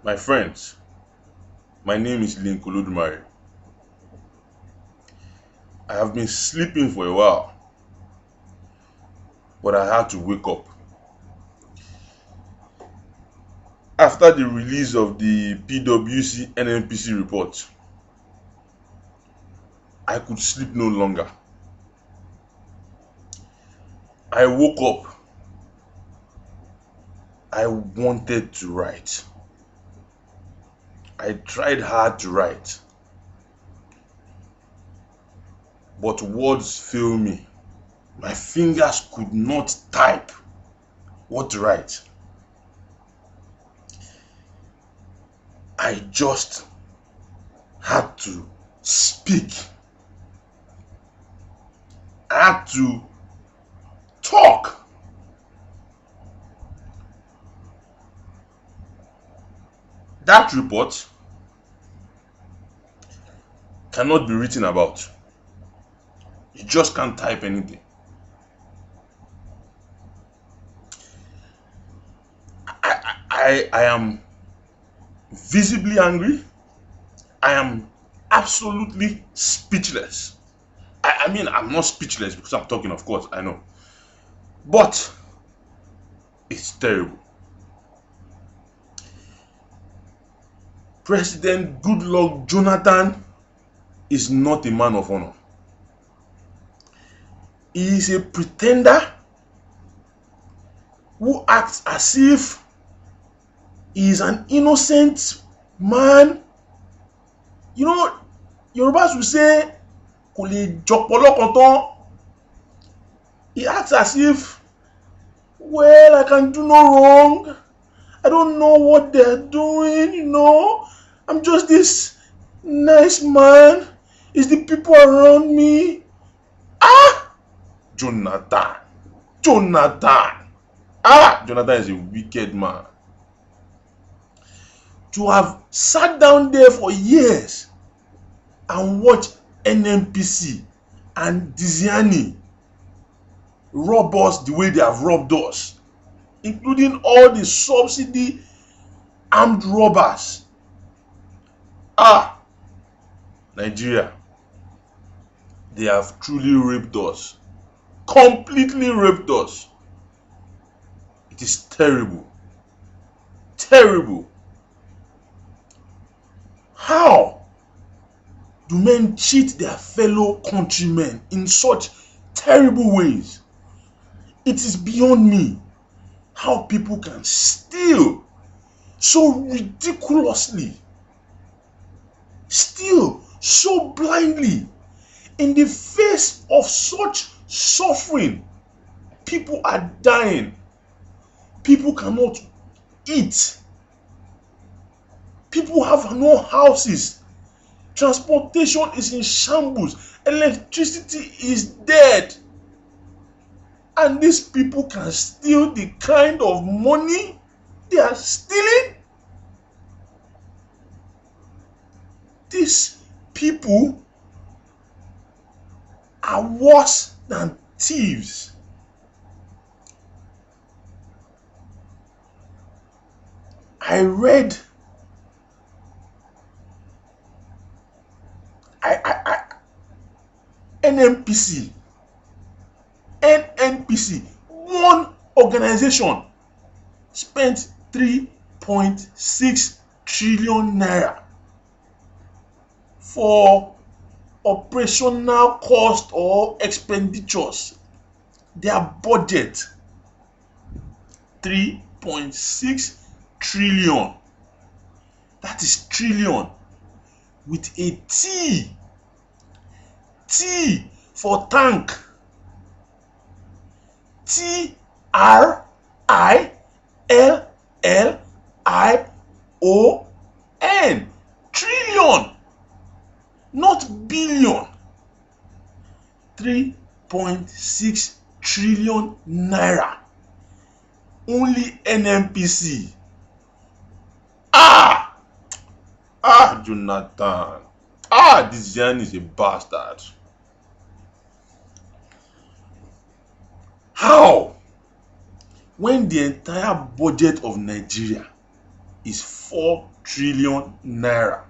My friends, my name is Lincoln. I have been sleeping for a while, but I had to wake up. After the release of the PWC NNPC report, I could sleep no longer. I woke up. I wanted to write. I tried hard to write, but words fail me. My fingers could not type what to write. I just had to speak. I had to talk. That report cannot be written about. You just can't type anything. I am visibly angry. I am absolutely speechless. I mean, I'm not speechless because I'm talking, of course, I know. But it's terrible. President Goodluck Jonathan is not a man of honor. He is a pretender who acts as if he is an innocent man. You know, Yorubas will say, kò lè jọpọlọ kan tán. He acts as if, well, I can do no wrong. I don't know what they're doing. I'm just this nice man. It's the people around me. Ah! Jonathan. Jonathan. Jonathan is a wicked man. To have sat down there for years and watched NNPC and Diziani rob us the way they have robbed us, including all the subsidy armed robbers. Nigeria, they have truly raped us. Completely raped us. It is terrible. Terrible. How do men cheat their fellow countrymen in such terrible ways? It is beyond me how people can steal so ridiculously, steal so blindly in the face of such suffering. People are dying. People cannot eat. People have no houses. Transportation is in shambles. Electricity is dead. And these people can steal the kind of money they are stealing. These people are worse than thieves. I read NNPC, one organization spent 3.6 trillion naira for operational cost or expenditures. Their budget 3.6 trillion. That is trillion with a T. T for tank. TRILLION. Trillion. Not billion. 3.6 trillion naira. Only NNPC. Jonathan. This Jan is a bastard. How? When the entire budget of Nigeria is 4 trillion naira.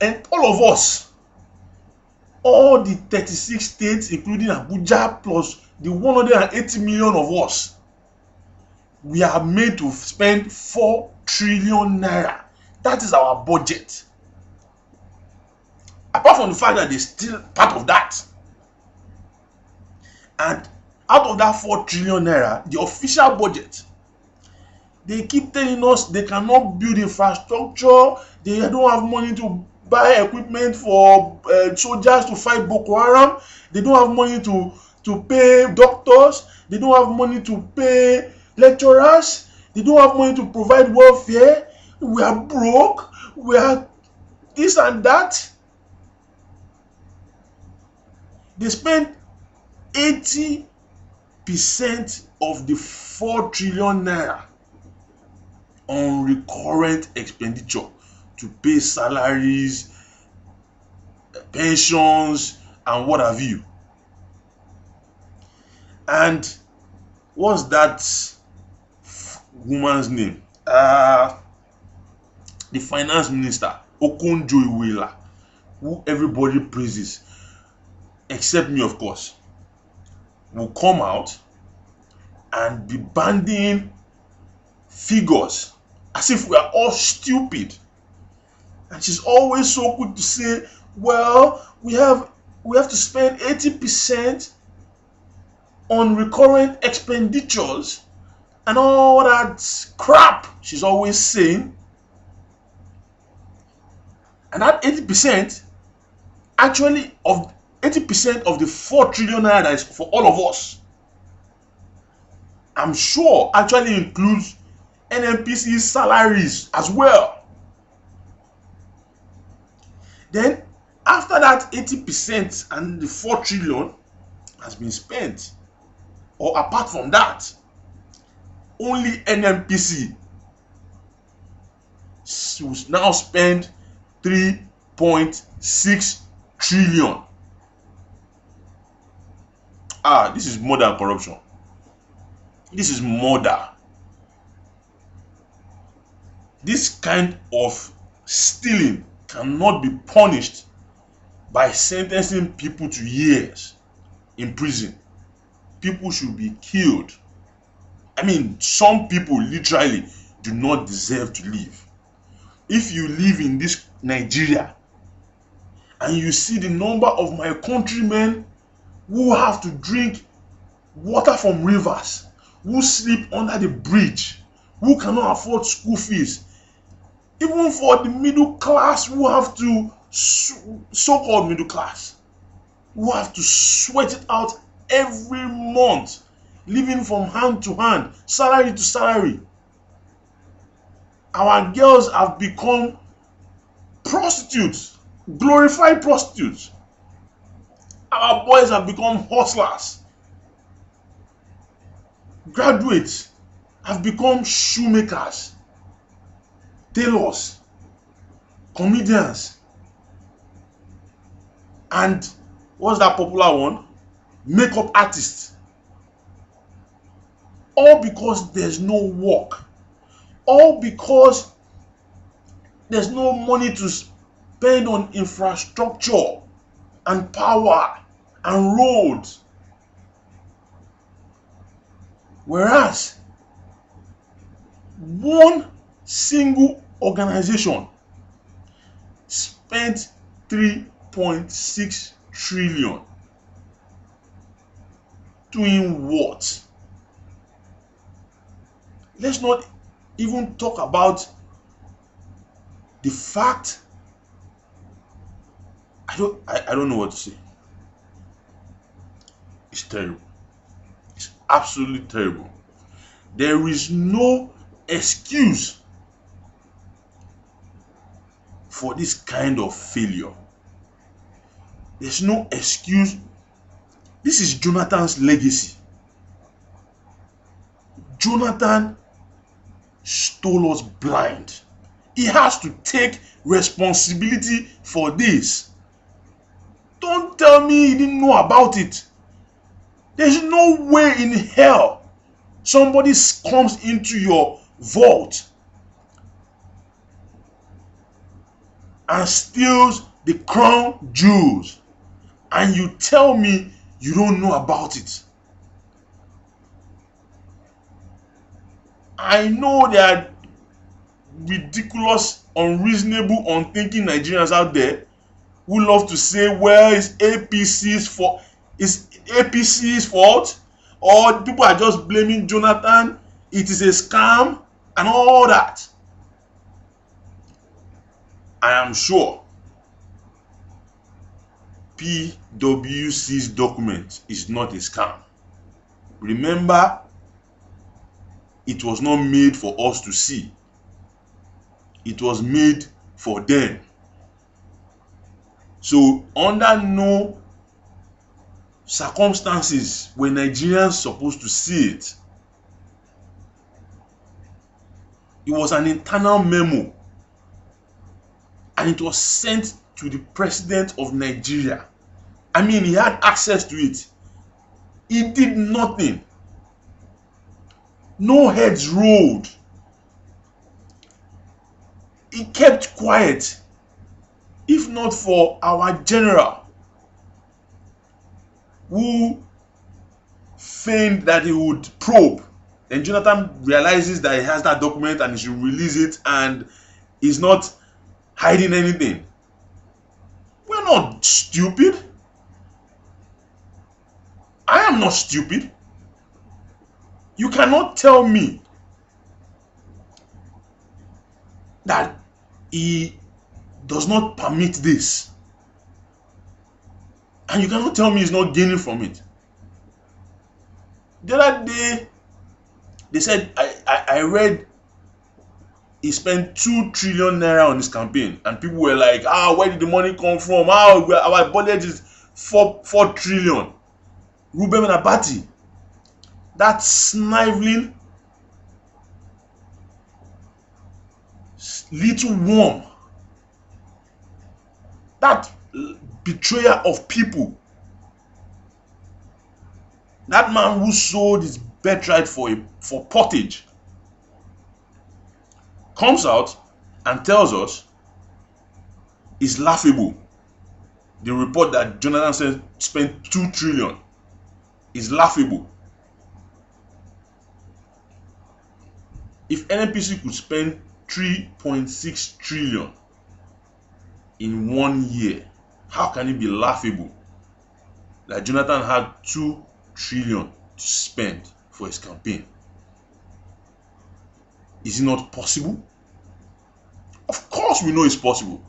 And all of us, all the 36 states, including Abuja, plus the 180 million of us, we are made to spend 4 trillion naira. That is our budget. Apart from the fact that they still part of that. And out of that 4 trillion naira, the official budget, they keep telling us they cannot build infrastructure, they don't have money to buy equipment for soldiers to fight Boko Haram, they don't have money to pay doctors, they don't have money to pay lecturers, they don't have money to provide welfare, we are broke, we are this and that. They spend 80% of the 4 trillion naira on recurrent expenditure to pay salaries, pensions, and what have you. And what's that woman's name? The finance minister, Okonjo-Iweala, who everybody praises, except me, of course, will come out and be banding figures as if we are all stupid. And she's always so quick to say, well, we have to spend 80% on recurrent expenditures and all that crap she's always saying. And that 80% actually of 80% of the 4 trillion naira that is for all of us, I'm sure actually includes NNPC salaries as well. Then after that 80% and the 4 trillion has been spent, or apart from that, only NNPC will now spend 3.6 trillion. This is more than corruption. This is murder. This kind of stealing cannot be punished by sentencing people to years in prison. People should be killed. I mean, some people literally do not deserve to live. If you live in this Nigeria and you see the number of my countrymen who have to drink water from rivers, who sleep under the bridge, who cannot afford school fees, even for the middle class who have to, so-called middle class, who have to sweat it out every month, living from hand to hand, salary to salary. Our girls have become prostitutes, glorified prostitutes. Our boys have become hustlers. Graduates have become shoemakers, tailors, comedians, and what's that popular one? Makeup artists. All because there's no work. All because there's no money to spend on infrastructure and power and roads. Whereas one single organization spent 3.6 trillion doing what? Let's not even talk about the fact, I don't know what to say. It's terrible. It's absolutely terrible. There is no excuse for this kind of failure. There's no excuse. This is Jonathan's legacy. Jonathan stole us blind. He has to take responsibility for this. Don't tell me he didn't know about it. There's no way in hell Somebody comes into your vault and steals the crown jewels, and you tell me you don't know about it. I know there are ridiculous, unreasonable, unthinking Nigerians out there who love to say, well, it's APC's fault. It's APC's fault, or people are just blaming Jonathan. It is a scam and all that. I am sure PWC's document is not a scam. Remember, it was not made for us to see. It was made for them. So under no circumstances were Nigerians supposed to see it. It was an internal memo, and it was sent to the president of Nigeria. I mean, he had access to it. He did nothing. No heads rolled. He kept quiet. If not for our general, who feigned that he would probe, then Jonathan realizes that he has that document and he should release it, and he's not hiding anything. We're not stupid. I am not stupid. You cannot tell me that he does not permit this, and you cannot tell me he's not gaining from it. The other day, they said, I read he spent 2 trillion naira on his campaign, and people were like, where did the money come from? Our budget is 4 trillion. Ruben Abati, that sniveling little worm, that betrayer of people, that man who sold his birthright for pottage, comes out and tells us it's laughable. The report that Jonathan spent 2 trillion is laughable. If NNPC could spend 3.6 trillion in 1 year, how can it be laughable that Jonathan had 2 trillion to spend for his campaign? Is it not possible? Of course we know it's possible.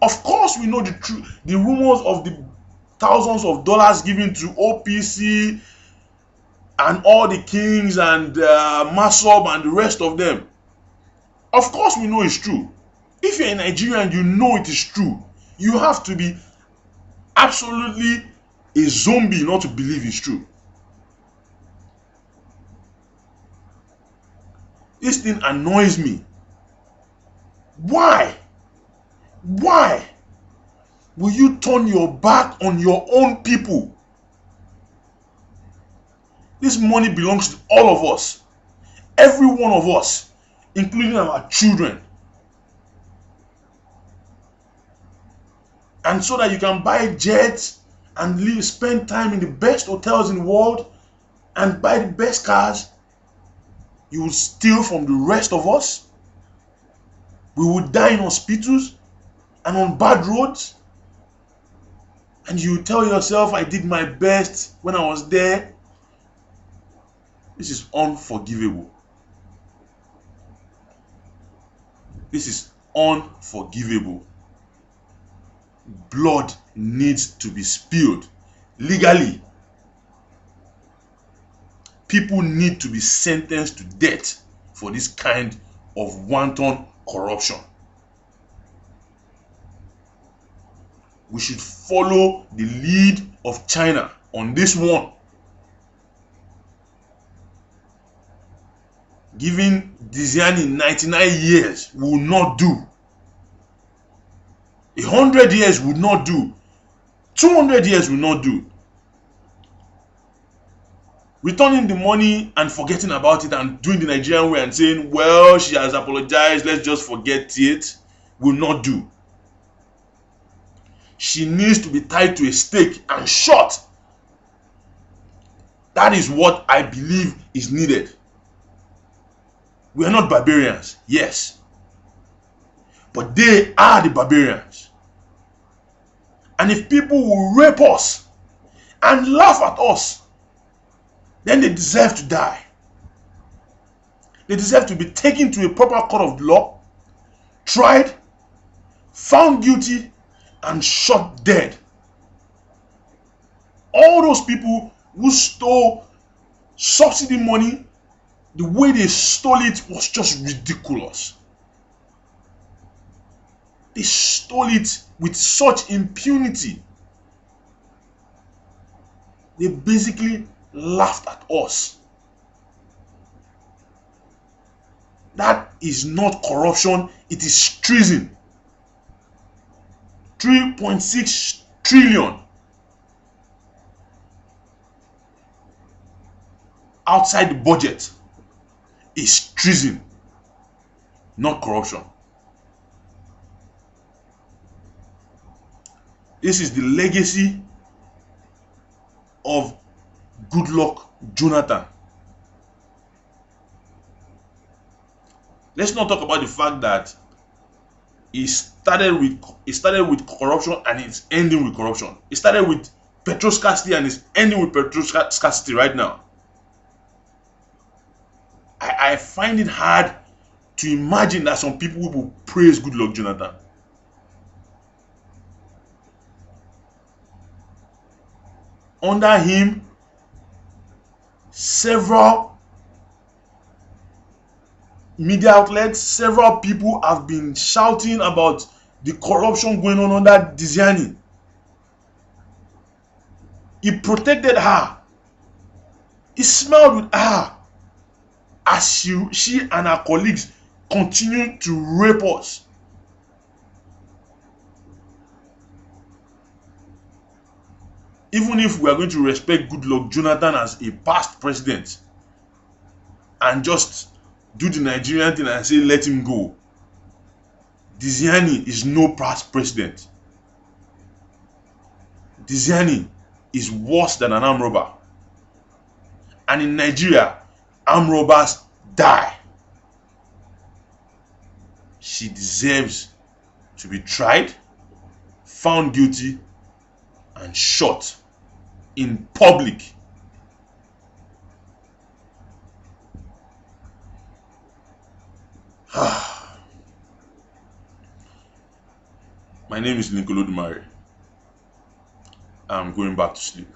Of course we know the rumors of the thousands of dollars given to OPC and all the kings and Masob and the rest of them. Of course we know it's true. If you're a Nigerian, you know it is true. You have to be absolutely a zombie not to believe it's true. This thing annoys me. Why? Why will you turn your back on your own people? This money belongs to all of us. Every one of us, including our children. And so that you can buy jets and spend time in the best hotels in the world and buy the best cars, you will steal from the rest of us. We will die in hospitals and on bad roads. And you tell yourself, I did my best when I was there. This is unforgivable. This is unforgivable. Blood needs to be spilled legally. People need to be sentenced to death for this kind of wanton corruption. We should follow the lead of China on this one. Giving Diziani 99 years will not do. 100 years would not do. 200 years will not do. returning the money and forgetting about it and doing the Nigerian way and saying, well, she has apologized, let's just forget it, will not do. She needs to be tied to a stake and shot. That is what I believe is needed. We are not barbarians, yes, but they are the barbarians. And if people will rape us and laugh at us, then they deserve to die. They deserve to be taken to a proper court of law, tried, found guilty, and shot dead. All those people who stole subsidy money, the way they stole it was just ridiculous. They stole it with such impunity. They basically laughed at us. That is not corruption, it is treason. 3.6 trillion outside the budget is treason, not corruption. This is the legacy of Goodluck Jonathan. Let's not talk about the fact that it started with corruption and it's ending with corruption. It started with petrol scarcity and it's ending with petrol scarcity right now. I find it hard to imagine that some people will praise Goodluck Jonathan. Under him, several media outlets, several people have been shouting about the corruption going on under Diziani. He protected her. He smiled with her as she and her colleagues continued to rape us. Even if we are going to respect Goodluck Jonathan as a past president and just do the Nigerian thing and say let him go, Diziani is no past president. Diziani is worse than an armed robber. And in Nigeria, armed robbers die. She deserves to be tried, found guilty, and shot in public. My name is Nicolodumare. I'm going back to sleep.